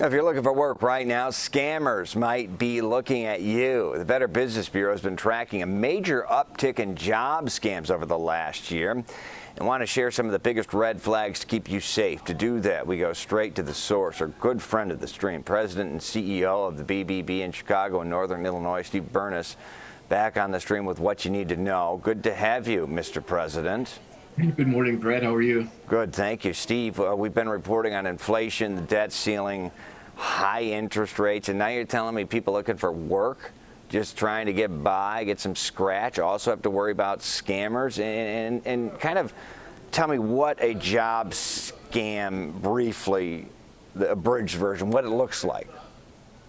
If you're looking for work right now, scammers might be looking at you. The Better Business Bureau has been tracking a major uptick in job scams over the last year and want to share some of the biggest red flags to keep you safe. To do that, we go straight to the source. Our good friend of the stream, President and CEO of the BBB in Chicago and Northern Illinois, Steve Bernas, back on the stream with what you need to know. Good to have you, Mr. President. Good morning, Brett. How are you? Good, thank you, Steve. We've been reporting on inflation, the debt ceiling, high interest rates, and now you're telling me people looking for work, just trying to get by, get some scratch, also have to worry about scammers, and kind of tell me what a job scam, briefly, the abridged version, what it looks like.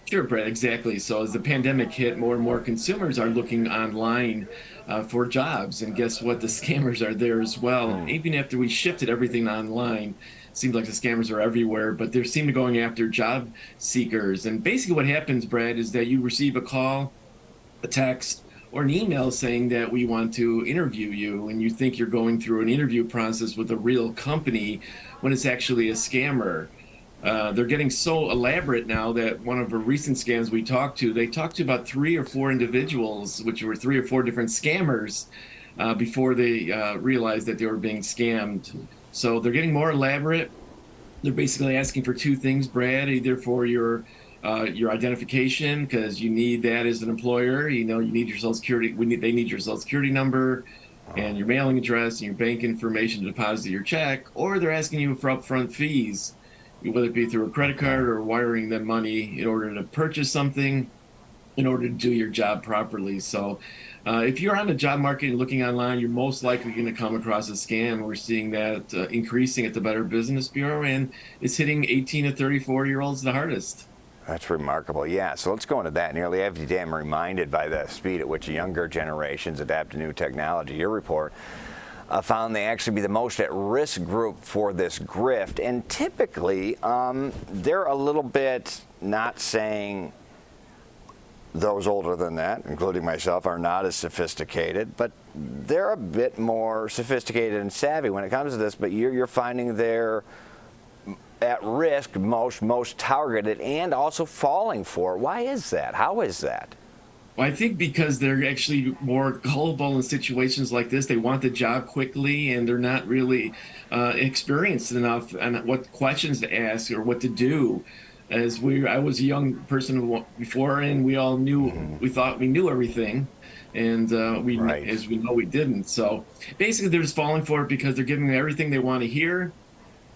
Sure, Brett, exactly. So as the pandemic hit, more and more consumers are looking online for jobs. And guess what? The scammers are there as well. Even after we shifted everything online, it seems like the scammers are everywhere, but they seem to be going after job seekers. And basically what happens, Brad, is that you receive a call, a text, or an email saying that we want to interview you, and you think you're going through an interview process with a real company when it's actually a scammer. They're getting so elaborate now that one of the recent scams they talked to about 3 or 4 individuals, which were 3 or 4 different scammers, before they realized that they were being scammed. So they're getting more elaborate. They're basically asking for 2 things, Brad, either for your identification, because you need that as an employer. You know, you need your Social Security. They need your Social Security number and your mailing address and your bank information to deposit your check, or they're asking you for upfront fees, whether it be through a credit card or wiring them money in order to purchase something, in order to do your job properly. So if you're on the job market and looking online, you're most likely going to come across a scam. We're seeing that increasing at the Better Business Bureau, and it's hitting 18 to 34-year-olds the hardest. That's remarkable. Yeah, so let's go into that. Nearly every day I'm reminded by the speed at which younger generations adapt to new technology. Your report found they actually be the most at-risk group for this grift, and typically they're a little bit, not saying those older than that, including myself, are not as sophisticated, but they're a bit more sophisticated and savvy when it comes to this, but you're finding they're at risk, most targeted, and also falling for it. Why is that? How is that? Well, I think because they're actually more gullible in situations like this. They want the job quickly, and they're not really experienced enough on what questions to ask or what to do. I was a young person before, and we all knew, we thought we knew everything, and as we know, we didn't. So basically, they're just falling for it because they're giving them everything they want to hear.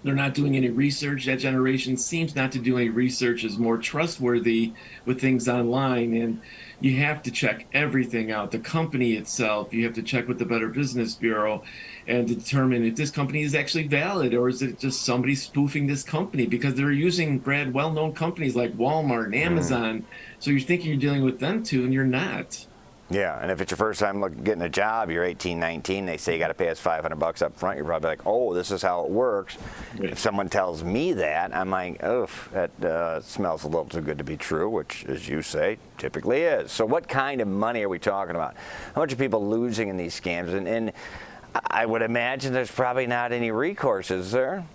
They're not doing any research. That generation seems not to do any research, is more trustworthy with things online. And you have to check everything out. The company itself, you have to check with the Better Business Bureau and determine if this company is actually valid, or is it just somebody spoofing this company, because they're using, Brad, well-known companies like Walmart and Amazon. So you're thinking you're dealing with them too, and you're not. Yeah, and if it's your first time getting a job, you're 18, 19, they say you got to pay us $500 up front, you're probably like, oh, this is how it works. Right. If someone tells me that, I'm like, oh, that smells a little too good to be true, which, as you say, typically is. So what kind of money are we talking about? How much are people losing in these scams? And I would imagine there's probably not any recourse, is there?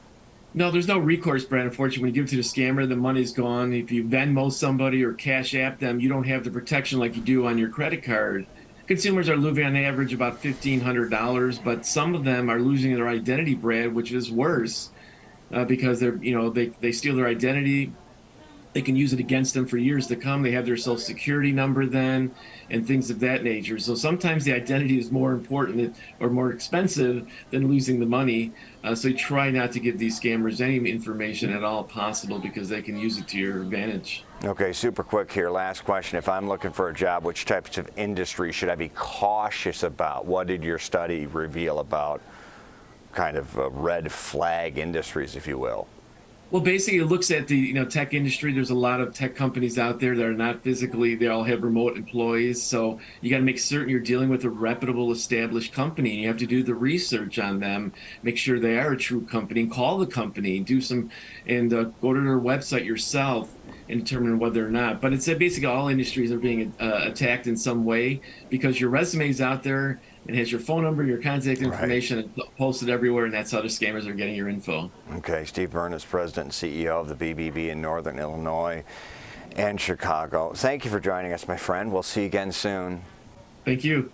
No, there's no recourse, Brad. Unfortunately, when you give it to the scammer, the money's gone. If you Venmo somebody or Cash App them, you don't have the protection like you do on your credit card. Consumers are losing on average about $1,500, but some of them are losing their identity, Brad, which is worse because they steal their identity. They can use it against them for years to come. They have their Social Security number then, and things of that nature. So sometimes the identity is more important or more expensive than losing the money. So you try not to give these scammers any information at all possible, because they can use it to your advantage. Okay, super quick here. Last question. If I'm looking for a job, which types of industry should I be cautious about? What did your study reveal about kind of red flag industries, if you will? Well, basically, it looks at the tech industry. There's a lot of tech companies out there that are not physically. They all have remote employees. So you got to make certain you're dealing with a reputable, established company. You have to do the research on them, make sure they are a true company, call the company, and go to their website yourself and determine whether or not. But it's basically all industries are being attacked in some way, because your resume is out there and has your phone number, your contact information, and posted everywhere, and that's how the scammers are getting your info. Okay, Steve Bernas, President and CEO of the BBB in Northern Illinois and Chicago. Thank you for joining us, my friend. We'll see you again soon. Thank you.